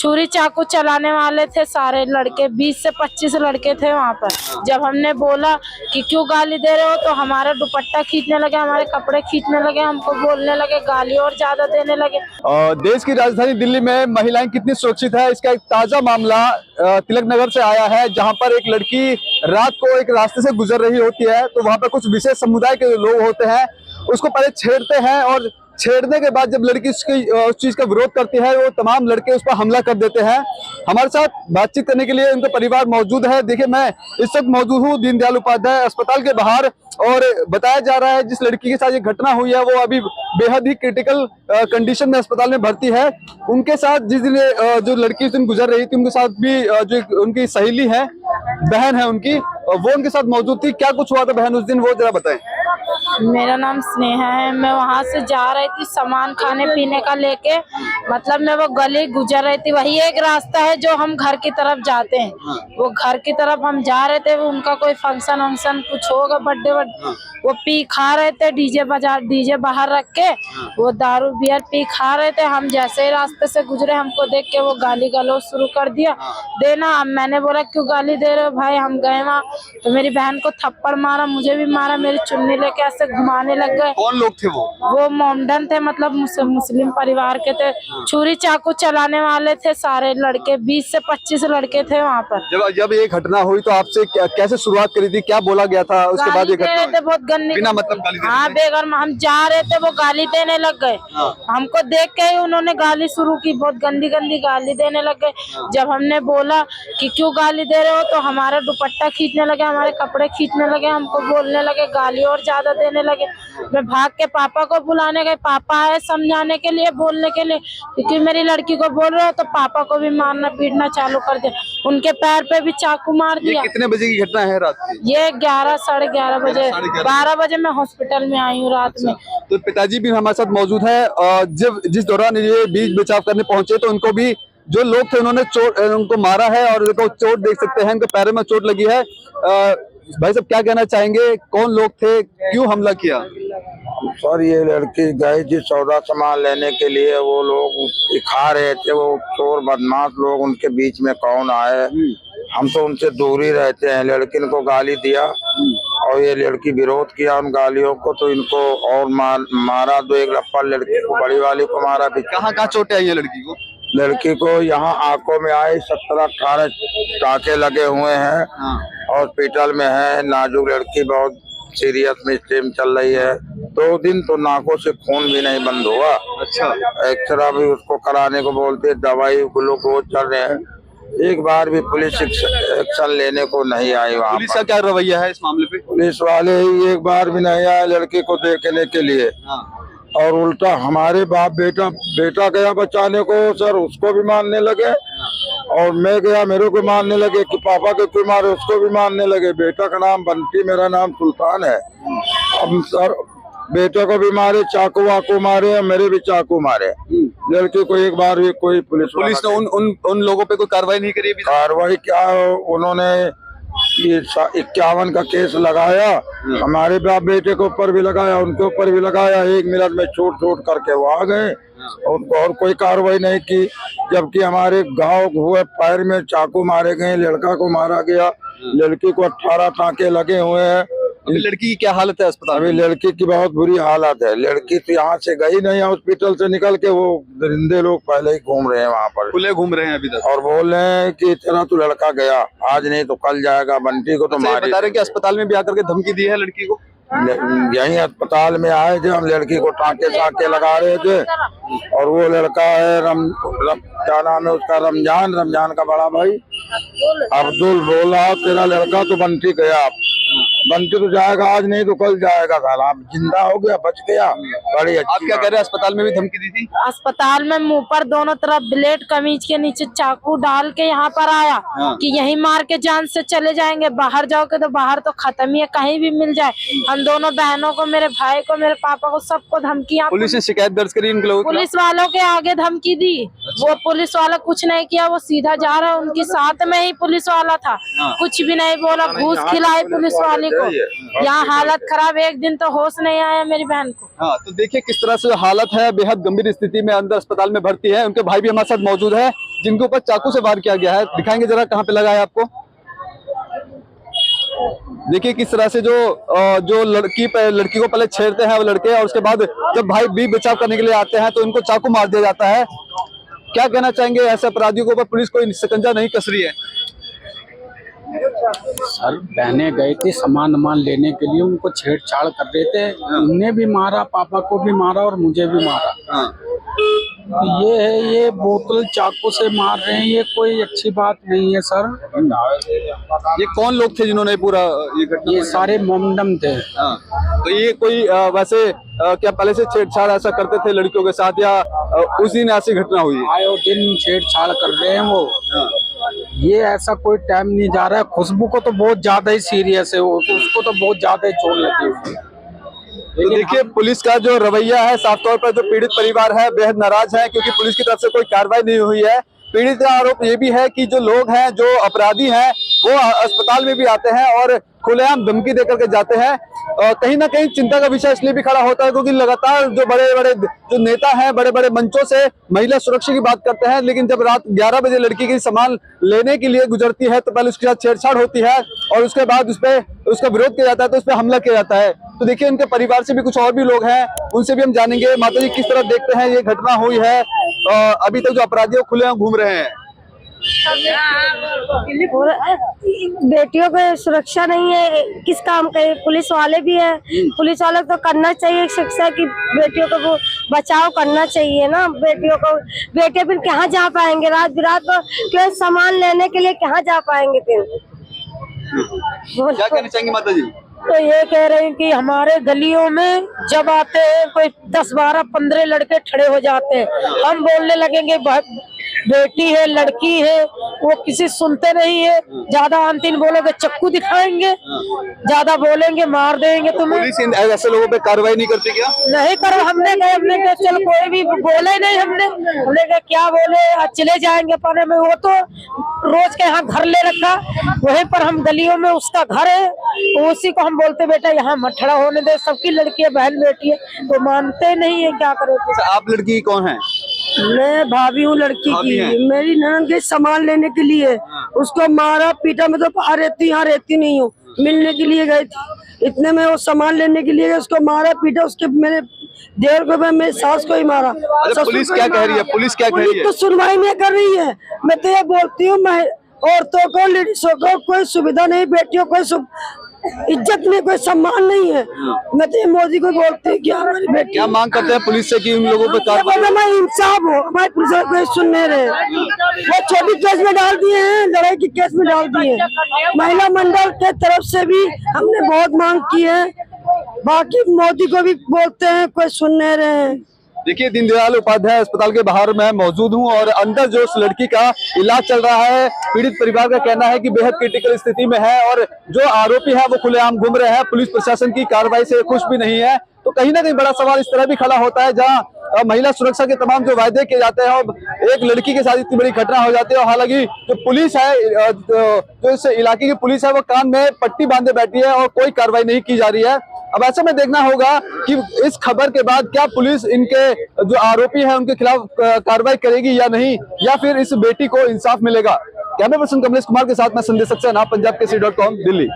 छुरी चाकू चलाने वाले थे सारे लड़के, 20 से 25 लड़के थे वहाँ पर। जब हमने बोला कि क्यों गाली दे रहे हो, तो हमारा दुपट्टा खींचने लगे, हमारे कपड़े खींचने लगे, हमको बोलने लगे, गाली और ज्यादा देने लगे। देश की राजधानी दिल्ली में महिलाएं कितनी सुरक्षित है, इसका एक ताजा मामला तिलक नगर से आया है, जहां पर एक लड़की रात को एक रास्ते से गुजर रही होती है, तो वहां पर कुछ विशेष समुदाय के लोग होते हैं, उसको पहले छेड़ते हैं और छेड़ने के बाद जब लड़की उस चीज का विरोध करती है, वो तमाम लड़के उस पर हमला कर देते हैं। हमारे साथ बातचीत करने के लिए उनका परिवार मौजूद है। देखिए, मैं इस वक्त मौजूद हूँ दीनदयाल उपाध्याय अस्पताल के बाहर, और बताया जा रहा है जिस लड़की के साथ ये घटना हुई है वो अभी बेहद ही क्रिटिकल कंडीशन में अस्पताल में भर्ती है। उनके साथ जिस दिन जो लड़की उस दिन गुजर रही थी, उनके साथ भी जो उनकी सहेली है, बहन है उनकी, वो उनके साथ मौजूद थी। क्या कुछ हुआ था बहन उस दिन, वो जरा बताएं। मेरा नाम स्नेहा है। मैं वहाँ से जा रही थी सामान खाने पीने का लेके, मतलब मैं वो गली गुजर रही थी। वही एक रास्ता है जो हम घर की तरफ जाते हैं, वो घर की तरफ हम जा रहे थे। उनका कोई फंक्शन वंक्शन कुछ होगा, बर्थडे वो पी खा रहे थे, डीजे बाहर रख के वो दारू बियर पी खा रहे थे। हम जैसे ही रास्ते से गुजरे, हमको देख के वो गाली गलौज शुरू कर दिया देना। अब मैंने बोला क्यों गाली दे रहे हो भाई। हम गए वहाँ तो मेरी बहन को थप्पड़ मारा, मुझे भी मारा, मेरी चुन्नी लेके ऐसे घुमाने लग गए। कौन लोग थे वो मोमडन थे, मतलब मुस्लिम परिवार के थे। छुरी चाकू चलाने वाले थे सारे लड़के, 20 से 25 लड़के थे वहाँ पर। जब ये घटना हुई तो आपसे कैसे शुरुआत करी थी, क्या बोला गया था, उसके बाद ये घटना हुई? बहुत गंदी, बिना मतलब गाली देने? हाँ, बेगर हम जा रहे थे, वो गाली देने लग गए। हमको देख के ही उन्होंने गाली शुरू की, बहुत गंदी गंदी गाली देने लग गए। जब हमने बोला कि क्यों गाली दे रहे हो, तो हमारा दुपट्टा खींचने लगे, हमारे कपड़े खींचने लगे, हमको बोलने लगे, गाली और ज्यादा देने लगे। मैं भाग के पापा को बुलाने गए, पापा आए समझाने के लिए, बोलने के लिए, क्योंकि मेरी लड़की को बोल रहे हो, तो पापा को भी मारना पीटना चालू कर दिया, उनके पैर पे भी चाकू मार दिया। कितने बजे की घटना है रात की? ये 11 साढ़े 11 बजे, 12 बजे मैं हॉस्पिटल में आई हूँ रात में। तो पिताजी भी हमारे साथ मौजूद है, और जब जिस दौरान ये बीच बचाव करने पहुंचे तो उनको भी जो लोग थे उन्होंने उनको मारा है, और देखो चोट देख सकते हैं, उनके पैरों में चोट लगी है। भाई साहब, क्या कहना चाहेंगे, कौन लोग थे, क्यों हमला किया? सर, ये लड़की गई थी सौदा सामान लेने के लिए, वो लोग दिखा रहे थे, वो चोर बदमाश लोग, उनके बीच में कौन आए। हम तो उनसे दूर ही रहते हैं। लड़की को गाली दिया और ये लड़की विरोध किया उन गालियों को, तो इनको और मारा। दो एक लप्पा लड़की को, बड़ी वाली को मारा भी। कहाँ चोटें आई है लड़की को? लड़की को यहाँ आंखों में आई, 17-18 टाँके लगे हुए हैं, हॉस्पिटल में है। नाजुक लड़की, बहुत सीरियस में स्टेम चल रही है। 2 दिन तो नाकों से खून भी नहीं बंद हुआ। अच्छा। एक्सरा भी उसको कराने को बोलते, दवाई ग्लूकोज चल रहे हैं। एक बार भी पुलिस एक्शन लेने को नहीं आई वहाँ। पुलिस का क्या रवैया है इस मामले पे? पुलिस वाले ही एक बार भी नहीं आए लड़की को देखने के लिए, और उल्टा हमारे बाप बेटा गया बचाने को, सर उसको भी मारने लगे, और मैं गया मेरे को मारने लगे कि पापा को क्यों मारे, उसको भी मारने लगे। बेटा का नाम बंटी, मेरा नाम सुल्तान है। अब सर बेटे को भी मारे, चाकू वाकू मारे, मेरे भी चाकू मारे। लड़की को एक बार भी कोई पुलिस ने उन लोगों पे कोई कार्रवाई नहीं करी? कार्रवाई क्या, उन्होंने ये 51 का केस लगाया, हमारे बाप बेटे के ऊपर भी लगाया, उनके ऊपर भी लगाया। 1 मिनट में छोट करके वो आ गए, और कोई कार्रवाई नहीं की। जबकि हमारे गांव हुए पैर में चाकू मारे गए, लड़का को मारा गया, लड़की को 18 टाँके लगे हुए हैं। लड़की की क्या हालत है अस्पताल? अभी लड़की की बहुत बुरी हालत है। लड़की तो यहाँ से गई नहीं, हॉस्पिटल से निकल के वो दरिंदे लोग पहले ही घूम रहे हैं वहाँ पर, खुले घूम रहे हैं अभी तक, और बोल रहे हैं कि इतना तो लड़का गया, आज नहीं तो कल जाएगा। बंटी को तो मारे। बता रहे कि अस्पताल में भी आकर के धमकी दी है लड़की को? यही अस्पताल में आए थे हम, लड़की को टाँके लगा रहे थे, और वो लड़का है क्या नाम है उसका, रमजान का बड़ा भाई अब्दुल, बोला तेरा लड़का तो बंटी गया, बंटी तो जाएगा आज नहीं तो कल जाएगा। साला आप जिंदा हो गया, बच गया, बड़ी अच्छी। आप क्या कह रहे हैं, अस्पताल में भी धमकी दी थी? अस्पताल में मुंह पर दोनों तरफ ब्लेड, कमीज के नीचे चाकू डाल के यहाँ पर आया कि यही मार के जान से चले जाएंगे, बाहर जाओगे तो बाहर तो खत्म ही है, कहीं भी मिल जाए। हम दोनों बहनों को, मेरे भाई को, मेरे पापा को, सबको धमकियाँ। पुलिस ने शिकायत दर्ज करी इन लोगों? पुलिस वालों के आगे धमकी दी। वो पुलिस वाला कुछ नहीं किया, वो सीधा जा रहा है, उनके साथ में ही पुलिस वाला था, कुछ भी नहीं बोला, घूस खिलाई पुलिस वाली को। यहाँ हालत खराब, एक दिन तो होश नहीं आया मेरी बहन को। हाँ, तो देखिए किस तरह से हालत है, बेहद गंभीर स्थिति में अंदर अस्पताल में भर्ती है। उनके भाई भी हमारे साथ मौजूद है जिनके ऊपर चाकू से वार किया गया है। दिखाएंगे जरा कहाँ पे लगा है आपको। देखिए किस तरह से जो लड़की को पहले छेड़ते हैं वो लड़के, और उसके बाद जब भाई भी बचाव करने के लिए आते हैं तो इनको चाकू मार दिया जाता है। क्या कहना चाहेंगे ऐसे अपराधियों के ऊपर पुलिस कोई शिकंजा नहीं कस रही है? सर बहनें गई थी सामान लेने के लिए, उनको छेड़छाड़ कर रहे थे, उन्हें भी मारा, पापा को भी मारा और मुझे भी मारा। तो ये है, ये बोतल चाकू से मार रहे हैं, ये कोई अच्छी बात नहीं है सर। ये कौन लोग थे जिन्होंने पूरा ये घटना? ये सारे मोमडम थे। तो ये कोई वैसे क्या पहले से छेड़छाड़ ऐसा करते थे लड़कियों के साथ, या उस दिन ऐसी घटना हुई? आए दिन छेड़छाड़ कर रहे हैं वो। ये ऐसा कोई टाइम नहीं जा रहा है। खुशबू को तो बहुत ज्यादा ही सीरियस है, वो तो उसको तो बहुत ज्यादा ही चोट लगी हुई है। तो देखिए पुलिस का जो रवैया है, साफ तौर पर जो पीड़ित परिवार है बेहद नाराज है, क्योंकि पुलिस की तरफ से कोई कार्रवाई नहीं हुई है। पीड़ित का आरोप ये भी है कि जो लोग हैं, जो अपराधी हैं, वो अस्पताल में भी आते हैं और खुलेआम धमकी देकर के जाते हैं। कहीं ना कहीं चिंता का विषय इसलिए भी खड़ा होता है क्योंकि लगातार जो बड़े बड़े जो नेता हैं बड़े बड़े मंचों से महिला सुरक्षा की बात करते हैं, लेकिन जब रात 11 बजे लड़की की सामान लेने के लिए गुजरती है तो पहले उसके साथ छेड़छाड़ होती है और उसके बाद उसका विरोध किया जाता है, तो उस पर हमला किया जाता है। तो देखिए उनके परिवार से भी कुछ और भी लोग हैं, उनसे भी हम जानेंगे। माता जी किस तरह देखते हैं ये घटना हुई है? अभी तक जो अपराधी खुलेआम घूम रहे हैं। बेटियों पे सुरक्षा नहीं है, किस काम का? पुलिस वाले भी है, पुलिस वाले को तो करना चाहिए शिक्षा की, बेटियों को वो बचाव करना चाहिए ना। बेटियों को, बेटे फिर कहाँ जा पाएंगे? रात बिरात को क्यों सामान लेने के लिए कहाँ जा पाएंगे फिर? क्या कहना चाहेंगे माता जी? तो ये कह रहे हैं कि हमारे गलियों में जब आते हैं कोई 10, 12, 15 लड़के खड़े हो जाते हैं, हम बोलने लगेंगे बेटी है, लड़की है, वो किसी सुनते नहीं है। ज्यादा अंतिम बोलोगे चक्कू दिखाएंगे, ज्यादा बोलेंगे मार देंगे तुम्हें। पुलिस ऐसे लोगों पे कार्रवाई नहीं करती क्या? नहीं करो, हमने कहा चल कोई भी बोले नहीं, हमने कहा क्या बोले, आज चले जाएंगे पाने में। वो तो रोज के यहाँ घर ले रखा, वहीं पर हम गलियों में उसका घर है, तो उसी को हम बोलते बेटा यहाँ मत खड़ा होने दे, सबकी लड़की है, बहन बेटी है, तो मानते नहीं है। क्या करो? आप लड़की कौन है? मैं भाभी हूँ लड़की की। मेरी ननद गई सामान लेने के लिए, उसको मारा पीटा। मैं तो बाहर रहती, यहाँ रहती नहीं हूँ, मिलने के लिए गई थी। इतने में वो सामान लेने के लिए गए, उसको मारा पीटा। उसके मेरे देवर को, मेरे सास को ही मारा। पुलिस क्या कह रही है? पुलिस क्या कह रही है? तो सुनवाई नहीं कर रही है। मैं तो ये बोलती हूँ, मैं औरतों को, लेडीजों को कोई सुविधा नहीं, बेटियों को इज्जत में कोई सम्मान नहीं है। मैं तो मोदी को बोलती हूँ कि हमारी बेटी। क्या मांग करते हैं पुलिस से कि उन लोगों पर कार्रवाई? इंसाफ हो, हमारे पुलिस वाले कोई सुन नहीं रहे। वो छोटी केस में डाल दिए हैं, लड़ाई की केस में डाल दिए हैं। महिला मंडल के तरफ से भी हमने बहुत मांग की है, बाकी मोदी को भी बोलते हैं, कोई सुन नहीं रहे हैं। देखिए दीनदयाल उपाध्याय अस्पताल के बाहर मैं मौजूद हूं और अंदर जो उस लड़की का इलाज चल रहा है, पीड़ित परिवार का कहना है कि बेहद क्रिटिकल स्थिति में है और जो आरोपी है वो खुलेआम घूम रहे हैं। पुलिस प्रशासन की कार्रवाई से खुश भी नहीं है। तो कहीं ना कहीं बड़ा सवाल इस तरह भी खड़ा होता है, जहां महिला सुरक्षा के तमाम जो वायदे किए जाते हैं और एक लड़की के साथ इतनी बड़ी घटना हो जाती है। हालांकि जो पुलिस है, जो इस इलाके की पुलिस है, वो कान में पट्टी बांधे बैठी है और कोई कार्रवाई नहीं की जा रही है। अब ऐसे में देखना होगा कि इस खबर के बाद क्या पुलिस इनके जो आरोपी हैं उनके खिलाफ कार्रवाई करेगी या नहीं, या फिर इस बेटी को इंसाफ मिलेगा। कैमरा पर्सन कमलेश कुमार के साथ मैं संदेश सक्सेना, पंजाब केसरी.com, दिल्ली।